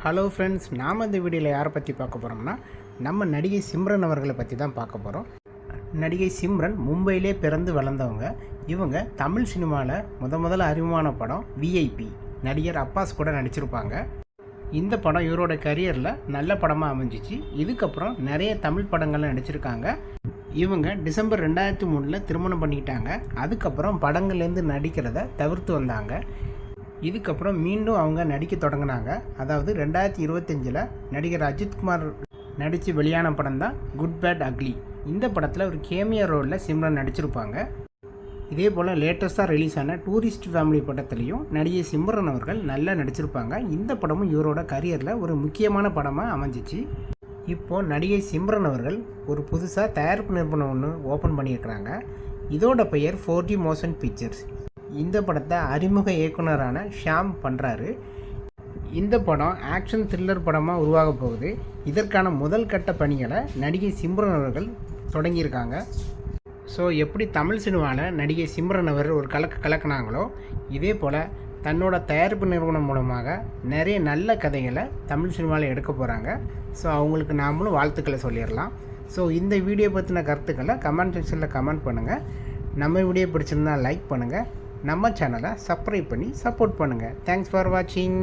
Hello friends, நாம் இந்த வீடியோவில் யாரை பற்றி பார்க்க போகிறோம்னா நம்ம நடிகை சிம்ரன் அவர்களை பற்றி தான் பார்க்க போகிறோம். நடிகை சிம்ரன் மும்பையிலே பிறந்து வளர்ந்தவங்க. இவங்க தமிழ் சினிமாவில் முதல்ல அறிமுகமான படம் விஐபி. நடிகர் அப்பாஸ் கூட நடிச்சிருப்பாங்க. இந்த படம் இவரோட கரியரில் நல்ல படமாக அமைஞ்சிச்சு. இதுக்கப்புறம் நிறைய தமிழ் படங்கள்லாம் நடிச்சிருக்காங்க. இவங்க டிசம்பர் 2003 திருமணம் பண்ணிக்கிட்டாங்க. அதுக்கப்புறம் படங்கள்லேருந்து நடிக்கிறத தவிர்த்து வந்தாங்க. இதுக்கப்புறம் மீண்டும் அவங்க நடிக்க தொடங்கினாங்க. அதாவது 2025 நடிகர் அஜித்குமார் நடித்து வெளியான படம் தான் குட் பேட் அக்லி. இந்த படத்தில் ஒரு கேமியா ரோலில் சிம்ரன் நடிச்சிருப்பாங்க. இதே போல் லேட்டஸ்ட்டாக ரிலீஸ் ஆன டூரிஸ்ட் ஃபேமிலி படத்துலையும் நடிகை சிம்ரன் அவர்கள் நல்லா நடிச்சிருப்பாங்க. இந்த படமும் இவரோட கரியரில் ஒரு முக்கியமான படமாக அமைஞ்சிச்சு. இப்போது நடிகை சிம்ரன் அவர்கள் ஒரு புதுசாக தயாரிப்பு நிறுவனம் ஒன்று ஓப்பன் பண்ணியிருக்கிறாங்க. இதோட பெயர் 4D மோஷன் பிக்சர்ஸ். இந்த படத்தை அறிமுக இயக்குனரான ஷாம் பண்ணுறாரு. இந்த படம் ஆக்ஷன் த்ரில்லர் படமாக உருவாக போகுது. இதற்கான முதல் கட்ட பணிகளை நடிகை சிம்ரன் அவர்கள் தொடங்கியிருக்காங்க. ஸோ எப்படி தமிழ் சினிமாவில் நடிகை சிம்ரன் அவர் ஒரு கலக்குனாங்களோ, இதே போல் தன்னோட தயாரிப்பு நிறுவனம் மூலமாக நிறைய நல்ல கதைகளை தமிழ் சினிமாவில் எடுக்க போகிறாங்க. ஸோ அவங்களுக்கு நாமளும் வாழ்த்துக்களை சொல்லிடலாம். ஸோ இந்த வீடியோ பற்றின கருத்துக்களை கமெண்ட் செக்ஷனில் கமெண்ட் பண்ணுங்கள். நம்ம வீடியோ பிடிச்சிருந்தால் லைக் பண்ணுங்கள். நம்ம சேனலை சப்ஸ்கிரைப் பண்ணி சப்போர்ட் பண்ணுங்கள். தேங்க்ஸ் ஃபார் வாட்சிங்.